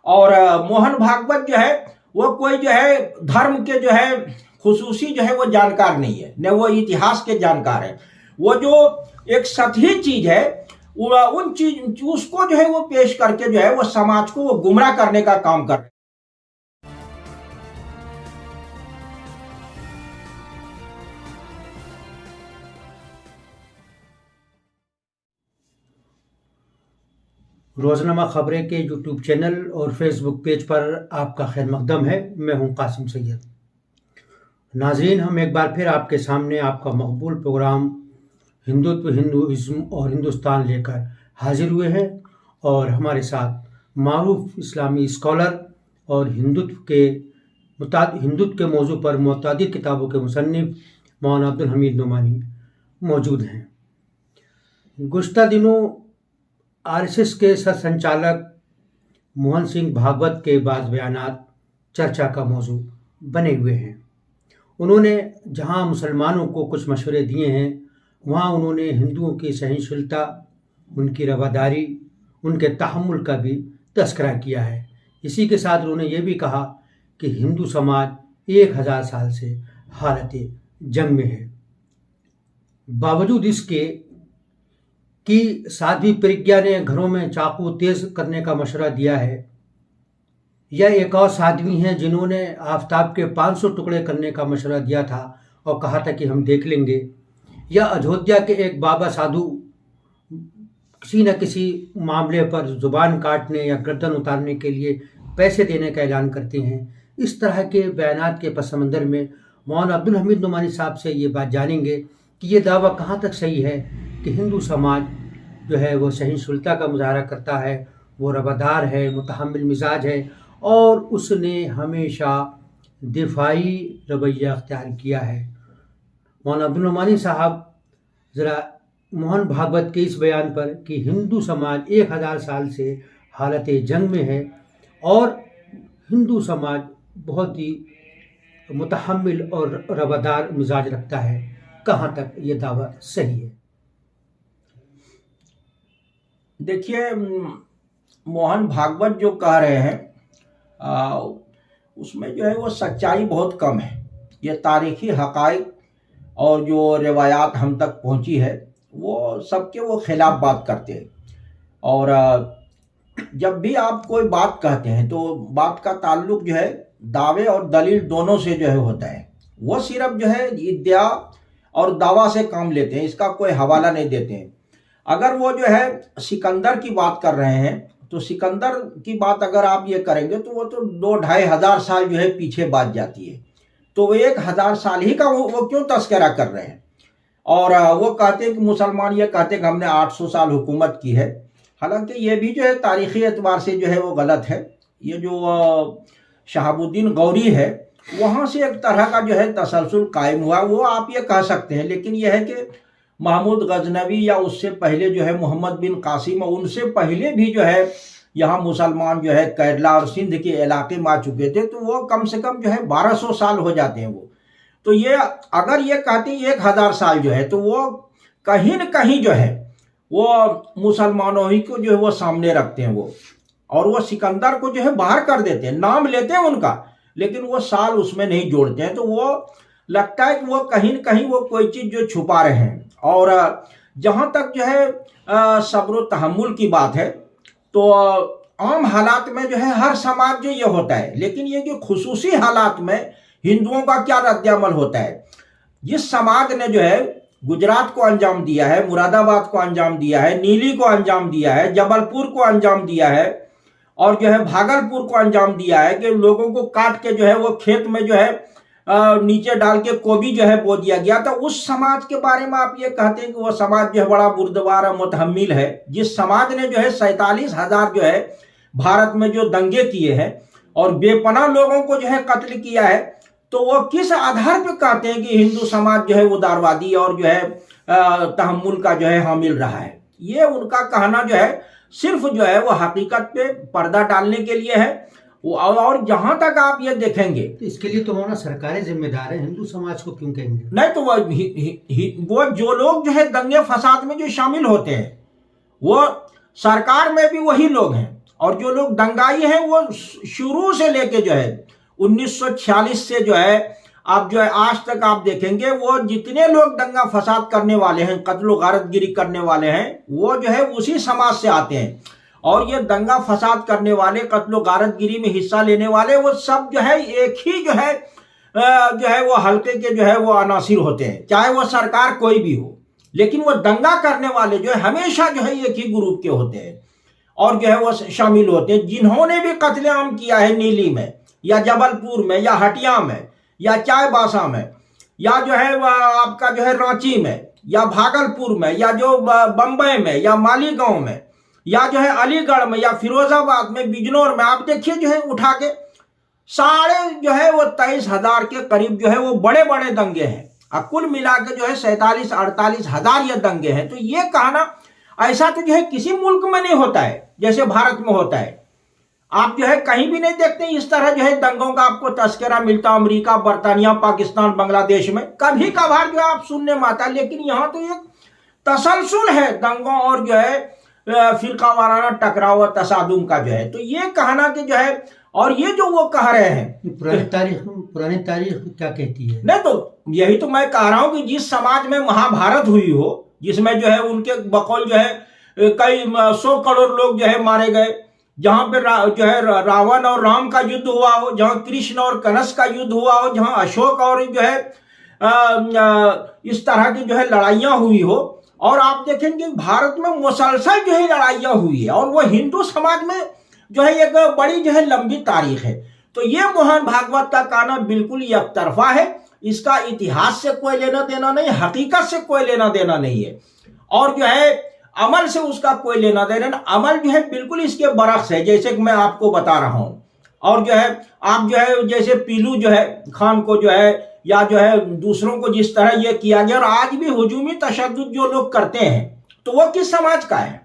और मोहन भागवत जो है वो कोई जो है धर्म के जो है खुसूसी जो है वो जानकार नहीं है, न वो इतिहास के जानकार है। वो जो एक सतही चीज है उन चीज उसको जो है वो पेश करके जो है वो समाज को वो गुमराह करने का काम कर रहे हैं। रोज़नामा ख़बरें के यूट्यूब चैनल और फेसबुक पेज पर आपका खैर मकदम है। मैं हूं कासिम सैयद। नाज़रीन, हम एक बार फिर आपके सामने आपका मकबूल प्रोग्राम हिंदुत्व, हिंदुइज़्म और हिंदुस्तान लेकर हाजिर हुए हैं और हमारे साथ मारूफ इस्लामी स्कॉलर और हिंदुत्व के मौजू पर मुतअद्दिद किताबों के मुसन्निफ मौलाना अब्दुल हमीद नोमानी मौजूद हैं। गुज़िश्ता दिनों आरएसएस के सरसंचालक मोहन सिंह भागवत के बाज़ बयानात चर्चा का मौजू बने हुए हैं। उन्होंने जहां मुसलमानों को कुछ मशवरे दिए हैं, वहां उन्होंने हिंदुओं की सहनशीलता, उनकी रवादारी, उनके तहम्मुल का भी तज़किरा किया है। इसी के साथ उन्होंने ये भी कहा कि हिंदू समाज 1000 साल से हालत जंग में है। बावजूद इसके कि साध्वी प्रज्ञा ने घरों में चाकू तेज करने का मशवरा दिया है, यह एक और साध्वी हैं जिन्होंने आफताब के 500 टुकड़े करने का मशवरा दिया था और कहा था कि हम देख लेंगे। या अयोध्या के एक बाबा साधु किसी न किसी मामले पर जुबान काटने या गर्दन उतारने के लिए पैसे देने का ऐलान करते हैं। इस तरह के बयानात के पस मंज़र में मौलाना अब्दुल हमीद नोमानी साहब से ये बात जानेंगे कि ये दावा कहाँ तक सही है कि हिंदू समाज जो है वो सहिष्णुता का मुजाहरा करता है, वो रवादार है, मुतहम्मिल मिजाज है और उसने हमेशा दिफाई रवैया अख्तियार किया है। मौलाना अब्दुल नोमानी साहब ज़रा मोहन भागवत के इस बयान पर कि हिंदू समाज 1000 साल से हालत जंग में है और हिंदू समाज बहुत ही मुतहम्मिल और रवादार मिजाज रखता है, कहाँ तक ये दावा सही है? देखिए, मोहन भागवत जो कह रहे हैं उसमें जो है वो सच्चाई बहुत कम है। ये तारीखी हक़ाइक़ और जो रिवायात हम तक पहुंची है वो सबके वो खिलाफ बात करते हैं। और जब भी आप कोई बात कहते हैं तो बात का ताल्लुक जो है दावे और दलील दोनों से जो है होता है। वो सिर्फ जो है इद्या और दावा से काम लेते हैं, इसका कोई हवाला नहीं देते हैं। अगर वो जो है सिकंदर की बात कर रहे हैं तो सिकंदर की बात अगर आप ये करेंगे तो वो तो 2-2.5 साल जो है पीछे बात जाती है। तो वो 1000 साल ही का वो क्यों तस्करा कर रहे हैं? और वो कहते हैं कि मुसलमान ये कहते हैं कि हमने 800 साल हुकूमत की है। हालांकि ये भी जो है तारीख़ी एतबार से जो है वो गलत है। ये जो शहाबुद्दीन गौरी है वहाँ से एक तरह का जो है तसलसल कायम हुआ, वो आप ये कह सकते हैं। लेकिन यह है कि महमूद गजनवी या उससे पहले जो है मोहम्मद बिन कासिम, उनसे पहले भी जो है यहाँ मुसलमान जो है केरला और सिंध के इलाके में आ चुके थे। तो वो कम से कम जो है 1200 साल हो जाते हैं वो। तो ये अगर ये कहते हैं 1000 साल जो है तो वो कहीं न कहीं जो है वो मुसलमानों ही को जो है वो सामने रखते हैं वो, और वो सिकंदर को जो है बाहर कर देते हैं, नाम लेते हैं उनका लेकिन वो साल उसमें नहीं जोड़ते हैं। तो वो लगता है कि वो कहीं न कहीं वो कोई चीज़ जो छुपा रहे हैं। और जहाँ तक जो है सब्र तहम्मुल की बात है तो आम हालात में जो है हर समाज जो ये होता है, लेकिन ये जो खुसूसी हालात में हिंदुओं का क्या रद्द-ए-अमल होता है। जिस समाज ने जो है गुजरात को अंजाम दिया है, मुरादाबाद को अंजाम दिया है, नीली को अंजाम दिया है, जबलपुर को अंजाम दिया है और जो है भागलपुर को अंजाम दिया है कि लोगों को काट के जो है वो खेत में जो है नीचे डाल के गोभी जो है बो दिया गया। तो उस समाज के बारे में आप ये कहते हैं कि वो समाज जो है बड़ा बुर्दवार और मुतहम्मिल है। जिस समाज ने जो है 47,000 जो है भारत में जो दंगे किए हैं और बेपनाह लोगों को जो है कत्ल किया है, तो वो किस आधार पर कहते हैं कि हिंदू समाज जो है उदारवादी और जो है तहम्मुल का जो है हामिल रहा है? ये उनका कहना जो है सिर्फ जो है वो हकीकत पे पर्दा डालने के लिए है। और जहां तक आप ये देखेंगे तो इसके लिए तो हमारा सरकारें जिम्मेदार है, हिंदू समाज को क्यों कहेंगे? नहीं, तो वो जो लोग जो है दंगे फसाद में जो शामिल होते हैं वो सरकार में भी वही लोग हैं और जो लोग दंगाई हैं वो शुरू से लेके जो है 1946 से जो है आप जो है आज तक आप देखेंगे वो जितने लोग दंगा फसाद करने वाले हैं, कत्ल गारतगिरी करने वाले हैं, वो जो है उसी समाज से आते हैं। और ये दंगा फसाद करने वाले, कत्ल गारतगिरी में हिस्सा लेने वाले, वो सब जो है एक ही जो है वो हल्के के जो है वो अनासिर होते हैं, चाहे वो सरकार कोई भी हो। लेकिन वो दंगा करने वाले जो है हमेशा जो है एक ही ग्रुप के होते हैं और जो है वो शामिल होते हैं। जिन्होंने भी कत्लेआम किया है नीली में या जबलपुर में या हटिया में या चाईबासा में या जो है आपका जो है रांची में या भागलपुर में या जो बंबई में या मालीगांव में या जो है अलीगढ़ में या फिरोजाबाद में, बिजनौर में, आप देखिए जो है उठा के साढ़े जो है वो 23,000 के करीब जो है वो बड़े बड़े दंगे हैं। कुल मिला के जो है 47-48 हजार ये दंगे हैं। तो ये कहना ऐसा तो जो है किसी मुल्क में नहीं होता है जैसे भारत में होता है। आप जो है कहीं भी नहीं देखते इस तरह जो है दंगों का आपको तस्करा मिलता। अमेरिका, बर्तानिया, पाकिस्तान, बांग्लादेश में कभी कभार जो है आप सुनने में आता है, लेकिन यहाँ तो एक तसलसल है दंगों और जो है फिरका वाराना टकराव तसादुम का जो है। तो ये कहना कि जो है, और ये जो वो कह रहे हैं पुरानी तारीख क्या कहती है? नहीं, तो यही तो मैं कह रहा हूं कि जिस समाज में महाभारत हुई हो, जिसमें जो है उनके बकौल जो है कई 100 करोड़ लोग जो है मारे गए, जहां पे जो है रावण और राम का युद्ध हुआ हो, जहां कृष्ण और कंस का युद्ध हुआ हो, जहां अशोक और जो है इस तरह की जो है लड़ाइयां हुई हो, और आप देखेंगे भारत में मुसलसल जो है लड़ाइयां हुई है, और वो हिंदू समाज में जो है एक बड़ी जो है लंबी तारीख है। तो ये मोहन भागवत का कहना बिल्कुल एक तरफा है। इसका इतिहास से कोई लेना देना नहीं, हकीकत से कोई लेना देना नहीं है, और जो है अमल से उसका कोई लेना देना नहीं। अमल जो है बिल्कुल इसके बरक्स है, जैसे कि मैं आपको बता रहा हूं। और जो है आप जो है जैसे पीलू जो है खान को जो है या जो है दूसरों को जिस तरह ये किया गया, और आज भी हुजूमी तशद्दुद जो लोग करते हैं, तो वो किस समाज का है?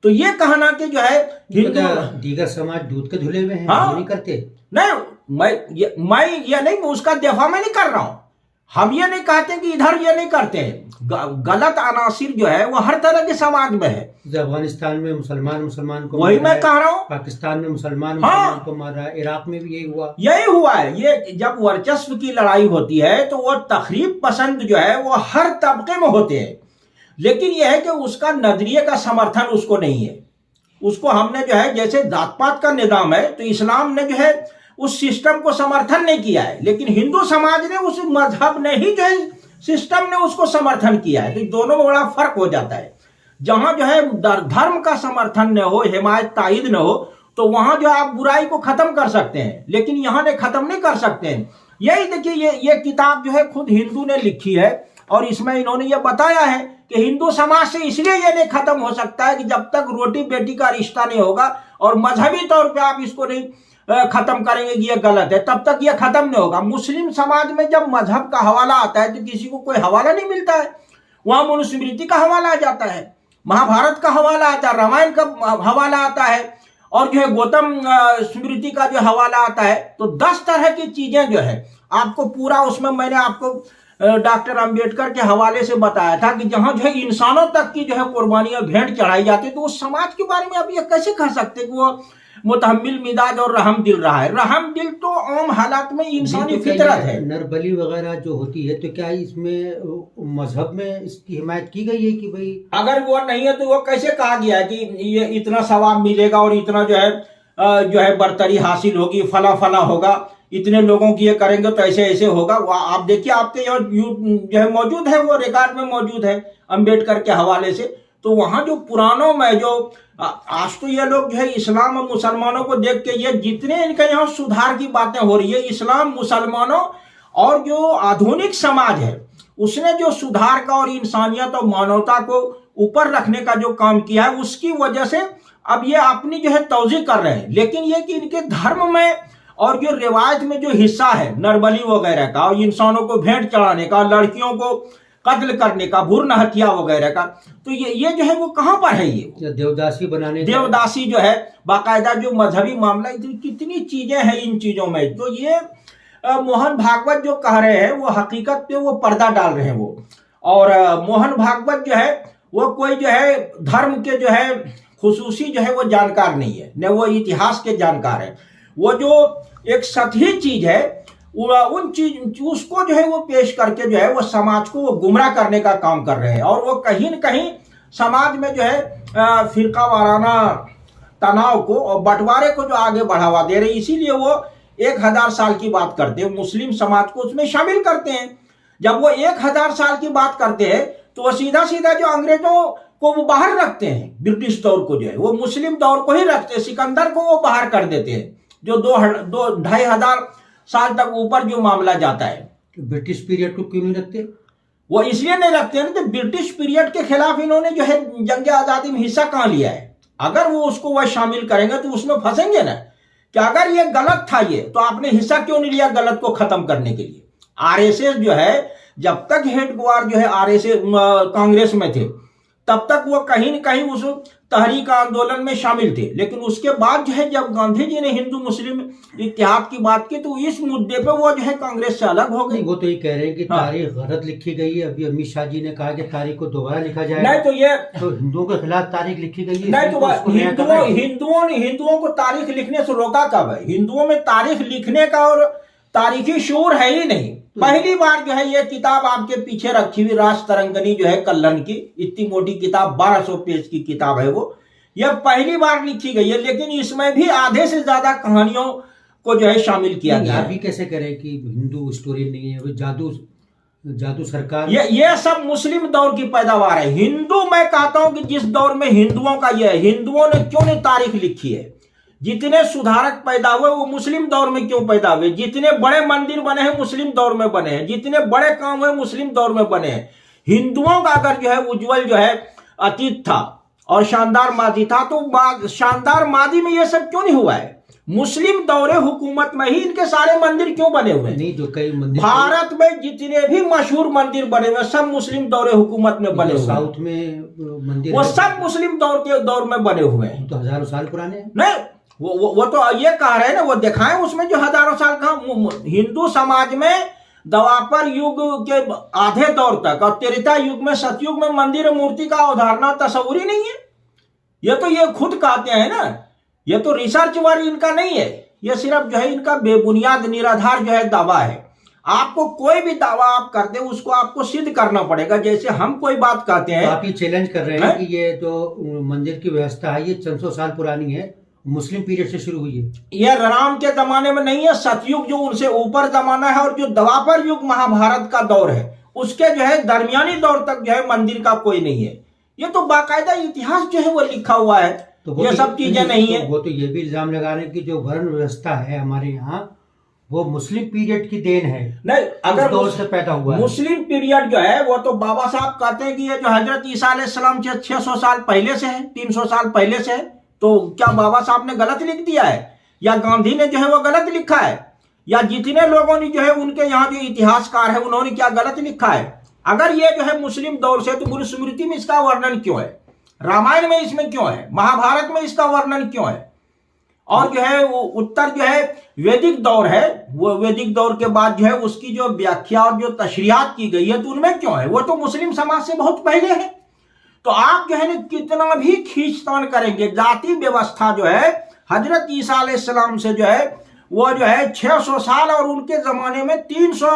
तो ये कहना कि जो है हिंदू दीगर समाज दूध के धुले हुए हैं, हाँ, नहीं करते। नहीं, मैं ये नहीं, उसका दफा में नहीं कर रहा हूं। हम ये नहीं कहते कि इधर ये नहीं करते हैं। गलत अनासिर जो है वो हर तरह के समाज में है। अफगानिस्तान में मुसलमान को वही मैं कह रहा हूँ, पाकिस्तान में मुसलमान को मारा, इराक में भी यही हुआ है। ये जब वर्चस्व की लड़ाई होती है तो वो तखरीब पसंद जो है वो हर तबके में होते हैं, लेकिन यह है कि उसका नजरिए का समर्थन उसको नहीं है। उसको हमने जो है जैसे जात पात का निजाम है, तो इस्लाम ने जो है उस सिस्टम को समर्थन नहीं किया है, लेकिन हिंदू समाज ने, उस मजहब ने ही जो है सिस्टम ने उसको समर्थन किया है। तो दोनों में बड़ा फर्क हो जाता है। जहां जो है धर्म का समर्थन न हो, हिमायत तायद न हो, तो वहां जो आप बुराई को खत्म कर सकते हैं, लेकिन यहां ने खत्म नहीं कर सकते हैं। यही देखिए ये किताब जो है खुद हिंदू ने लिखी है, और इसमें इन्होंने ये बताया है कि हिंदू समाज से इसलिए ये नहीं खत्म हो सकता है कि जब तक रोटी बेटी का रिश्ता नहीं होगा और मजहबी तौर पे आप इसको नहीं खत्म करेंगे कि ये गलत है, तब तक ये खत्म नहीं होगा। मुस्लिम समाज में जब मजहब का हवाला आता है तो किसी को कोई हवाला नहीं मिलता है। वहां मनुस्मृति का हवाला आ जाता है, महाभारत का हवाला आता है, रामायण का हवाला आता है, और जो है गौतम स्मृति का जो हवाला आता है। तो 10 तरह की चीजें जो है आपको पूरा, उसमें मैंने आपको डॉक्टर अंबेडकर के हवाले से बताया था कि जहां जो है इंसानों तक की जो है कुर्बानियां भेंट चढ़ाई जाती, तो उस समाज के बारे में आप ये कैसे कह सकते कि वो मुतहम्मिल मिजाज और रहम दिल रहा है? रहम दिल तो आम हालात में इंसानी फितरत है। नरबली वगैरह जो होती है, तो क्या इसमें मजहब में इसकी हिमायत की गई है कि भाई अगर वो नहीं है तो वो कैसे कहा गया है कि ये इतना सवाब मिलेगा और इतना जो है बरतरी हासिल होगी, फला फला होगा, इतने लोगों की ये करेंगे तो ऐसे ऐसे होगा। आप देखिए, आपके यहाँ जो है मौजूद है, वो रिकॉर्ड में मौजूद है अंबेडकर के हवाले से। तो वहां जो पुरानों में जो आज तो ये लोग जो है इस्लाम और मुसलमानों को देख के ये जितने इनके यहाँ सुधार की बातें हो रही है, इस्लाम, मुसलमानों और जो आधुनिक समाज है, उसने जो सुधार का और इंसानियत और मानवता को ऊपर रखने का जो काम किया है, उसकी वजह से अब ये अपनी जो है तौज़ी कर रहे हैं। लेकिन ये कि इनके धर्म में और जो रिवायत में जो हिस्सा है नरबली वगैरह का, और इंसानों को भेंट चढ़ाने का, लड़कियों को कत्ल करने का, भ्रूण हत्या वगैरह का, तो ये जो है वो कहां पर है? ये देवदासी बनाने, देवदासी जो है, बाकायदा जो मजहबी मामला, कितनी चीजें हैं इन चीजों में। तो ये मोहन भागवत जो कह रहे हैं वो हकीकत पे वो पर्दा डाल रहे हैं वो। और मोहन भागवत जो है वो कोई जो है धर्म के जो है खुसूसी जो है वो जानकार नहीं है, न वो इतिहास के जानकार है। वो जो एक सतही चीज है उन चीज उसको जो है वो पेश करके जो है वो समाज को वो गुमराह करने का काम कर रहे हैं। और वो कहीं न कहीं समाज में जो है फिरका वाराना तनाव को और बंटवारे को जो आगे बढ़ावा दे रहे हैं। इसीलिए वो 1000 साल की बात करते हैं, मुस्लिम समाज को उसमें शामिल करते हैं। जब वो 1000 साल की बात करते हैं तो वो सीधा सीधा जो अंग्रेजों को वो बाहर रखते हैं, ब्रिटिश दौर को जो है वो मुस्लिम दौर को ही रखते हैं, सिकंदर को वो बाहर कर देते हैं, जो 2,500 साल तक ऊपर जो मामला जाता है। ब्रिटिश पीरियड को क्यों नहीं रखते? वो इसलिए नहीं रखते हैं कि ब्रिटिश पीरियड के खिलाफ इन्होंने जो है जंग आजादी में हिस्सा कहाँ लिया है। अगर वो उसको वह शामिल करेंगे तो उसमें फंसेंगे ना, कि अगर ये गलत था ये तो आपने हिस्सा क्यों नहीं लिया गलत को खत्म करने के लिए। आरएसएस जो है जब तक हेडक्वार्टर जो है आरएसएस कांग्रेस में थे तब तक वो कहीं न कहीं उस तहरीक आंदोलन में शामिल थे, लेकिन उसके बाद जो है जब गांधी जी ने हिंदू मुस्लिम इत्तेहाद की बात की तो इस मुद्दे पे वो जो है कांग्रेस से अलग हो गई। वो तो ये कह रहे हैं कि तारीख गलत लिखी गई है। अभी अमित शाह जी ने कहा कि तारीख को दोबारा लिखा जाए। नहीं तो ये तो हिंदुओं के खिलाफ तारीख लिखी गई है। नहीं तो हिंदुओं को तारीख लिखने से रोका कब है? हिंदुओं में तारीख लिखने का और तारीखी शूर है ही नहीं। पहली बार जो है ये किताब आपके पीछे रखी हुई राज तरंगनी जो है कल्लन की, इतनी मोटी किताब 1200 पेज की किताब है वो, यह पहली बार लिखी गई है, लेकिन इसमें भी आधे से ज्यादा कहानियों को जो है शामिल किया गया है। अभी कैसे करें कि हिंदू स्टोरी नहीं है, वो जादू सरकार। ये सब मुस्लिम दौर की पैदावार है। हिंदू, मैं कहता हूं कि जिस दौर में हिंदुओं का यह है, हिंदुओं ने क्यों नहीं तारीख लिखी है? जितने सुधारक पैदा हुए वो मुस्लिम दौर में क्यों पैदा हुए? जितने बड़े मंदिर बने हैं मुस्लिम दौर में बने हैं, जितने बड़े काम हुए मुस्लिम दौर में बने हैं। हिंदुओं का अगर जो है उज्जवल जो है अतीत था और शानदार माजी था तो शानदार माजी में ये सब क्यों नहीं हुआ है? मुस्लिम दौरे हुकूमत में ही इनके सारे मंदिर क्यों बने हुए? नहीं, जो कई मंदिर भारत में जितने भी मशहूर मंदिर बने हुए सब मुस्लिम दौरे हुकूमत में बने हुए। साउथ में मंदिर वो सब मुस्लिम दौर में बने हुए हैं। तो हजारों साल पुराने हैं। नहीं, वो तो ये कह रहे हैं ना, वो दिखाएं उसमें जो हजारों साल का। हिंदू समाज में द्वापर युग के आधे दौर तक और त्रेता युग में सतयुग में मंदिर मूर्ति का अवधारणा तस्वूरी नहीं है। ये तो ये खुद कहते हैं ना, ये तो रिसर्च वाली इनका नहीं है, ये सिर्फ जो है इनका बेबुनियाद निराधार जो है दावा है। आपको कोई भी दावा आप करते हैं उसको आपको सिद्ध करना पड़ेगा। जैसे हम कोई बात कहते हैं, आप ये चैलेंज कर रहे हैं कि ये जो मंदिर की व्यवस्था है ये 600 साल पुरानी है, मुस्लिम पीरियड से शुरू हुई है। यह राम के जमाने में नहीं है, सतयुग जो उनसे ऊपर जमाना है और जो द्वापर युग महाभारत का दौर है उसके जो है दरमियानी दौर तक जो है मंदिर का कोई नहीं है। ये तो बाकायदा इतिहास जो है वो लिखा हुआ है। तो ये सब चीजें नहीं है। वो तो ये भी इल्जाम लगा रहे हैं कि जो वर्ण व्यवस्था है हमारे यहाँ वो मुस्लिम पीरियड की देन है। नहीं, अगर दौर से पैदा हुआ है मुस्लिम पीरियड जो है वो तो बाबा साहब कहते हैं कि ये जो हजरत ईसा अलैहिस्सलाम 600 साल पहले से है, 300 साल पहले से है। तो क्या बाबा साहब ने गलत लिख दिया है या गांधी ने जो है वो गलत लिखा है या जितने लोगों ने जो है उनके यहाँ जो इतिहासकार है उन्होंने क्या गलत लिखा है? अगर ये जो है मुस्लिम दौर से तो मनुस्मृति में इसका वर्णन क्यों है? रामायण में इसमें क्यों है? महाभारत में इसका वर्णन क्यों है? और जो है वो उत्तर जो है वैदिक दौर है, वो वैदिक दौर के बाद जो है उसकी जो व्याख्या और जो तशरीहात की गई है तो उनमें क्यों है? वो तो मुस्लिम समाज से बहुत पहले है। तो आप जो है ना कितना भी खींचतान करेंगे, जाति व्यवस्था जो है हजरत ईसा अलैहिस्सलाम से जो है वो जो है 600 साल और उनके जमाने में 300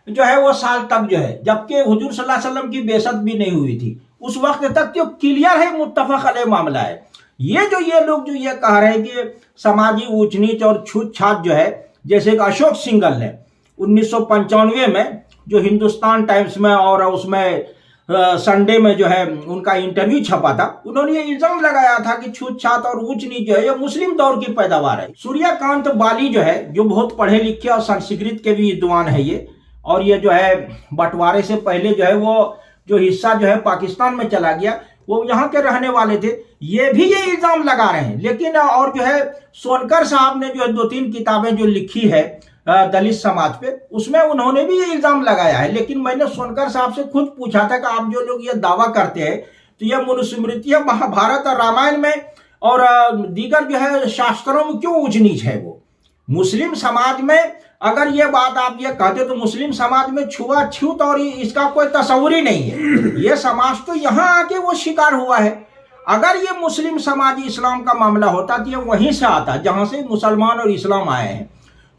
जो है वो साल तक जो है, जबकि हुजूर सल्लल्लाहु अलैहि वसल्लम की बेइज्जत भी नहीं हुई थी उस वक्त तक, जो क्लियर है मुत्तफक अलैह मामला है। ये लोग जो ये कह रहे हैं कि समाजी ऊंच नीच और छूत छात जो है, जैसे कि अशोक सिंघल ने 1995 में जो हिंदुस्तान टाइम्स में और उसमें संडे में जो है उनका इंटरव्यू छपा था, उन्होंने ये इल्जाम लगाया था कि छूत छात और ऊंच नीच जो है ये मुस्लिम दौर की पैदावार है। सूर्यकांत बाली जो है जो बहुत पढ़े लिखे और संस्कृत के भी विद्वान है ये, और ये जो है बंटवारे से पहले जो है वो जो हिस्सा जो है पाकिस्तान में चला गया, वो यहाँ के रहने वाले थे, ये भी ये इल्जाम लगा रहे हैं। लेकिन और जो है सोनकर साहब ने जो है 2-3 किताबें जो लिखी है दलित समाज पे, उसमें उन्होंने भी ये इल्जाम लगाया है। लेकिन मैंने सोनकर साहब से खुद पूछा था कि आप जो लोग ये दावा करते हैं तो ये मनुस्मृति महाभारत और रामायण में और दीगर जो है शास्त्रों में क्यों ऊंच नीच है? वो मुस्लिम समाज में अगर ये बात आप ये कहते तो मुस्लिम समाज में छुआछूत और इसका कोई तस्वुर ही नहीं है। ये समाज तो यहाँ आके वो शिकार हुआ है अगर ये मुस्लिम समाज इस्लाम का मामला होता तो ये वहीं से आता जहां से मुसलमान और इस्लाम आए हैं।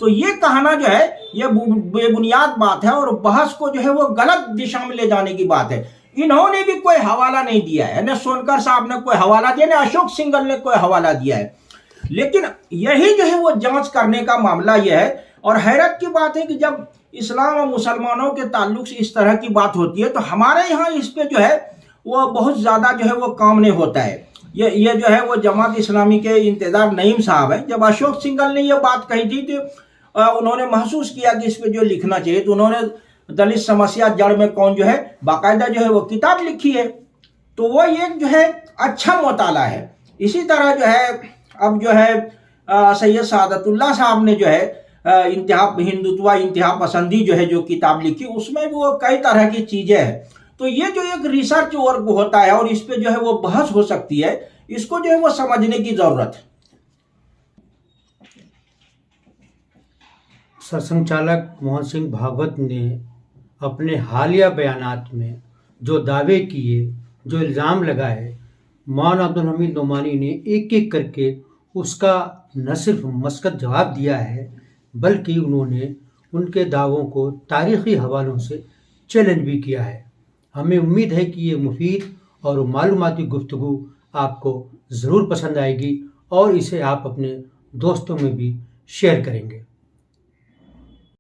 तो ये कहना जो है ये बेबुनियाद बात है और बहस को जो है वो गलत दिशा में ले जाने की बात है। इन्होंने भी कोई हवाला नहीं दिया है, न सोनकर साहब ने कोई हवाला दिया, न अशोक सिंघल ने कोई हवाला दिया है। लेकिन यही जो है वो जांच करने का मामला यह है। और हैरत की बात है कि जब इस्लाम और मुसलमानों के ताल्लुक से इस तरह की बात होती है तो हमारे यहाँ इस पे जो है वो बहुत ज़्यादा जो है वो काम नहीं होता है। ये जो है वो जमात इस्लामी के इंतज़ार नईम साहब हैं। जब अशोक सिंघल ने ये बात कही थी तो उन्होंने महसूस किया कि इस पे जो लिखना चाहिए, तो उन्होंने दलित समस्या जड़ में कौन जो है बाकायदा जो है वो किताब लिखी है। तो वो एक जो है अच्छा मुताला है। इसी तरह जो है अब जो है सैयद सादतुल्लाह साहब ने जो है हिंदुत्व इंतहा पसंदी जो है जो किताब लिखी, उसमें वो कई तरह की चीजें हैं। तो ये जो एक रिसर्च वर्क होता है और इस पे जो है वो बहस हो सकती है, इसको जो है वो समझने की जरूरत है। सरसंघचालक मोहन सिंह भागवत ने अपने हालिया बयानात में जो दावे किए, जो इल्ज़ाम लगाए, मौलाना अब्दुल हमीद नोमानी ने एक एक करके उसका न सिर्फ मसकत जवाब दिया है, बल्कि उन्होंने उनके दावों को तारीख़ी हवालों से चैलेंज भी किया है। हमें उम्मीद है कि ये मुफीद और मालूमाती गुफ्तगू आपको ज़रूर पसंद आएगी और इसे आप अपने दोस्तों में भी शेयर करेंगे।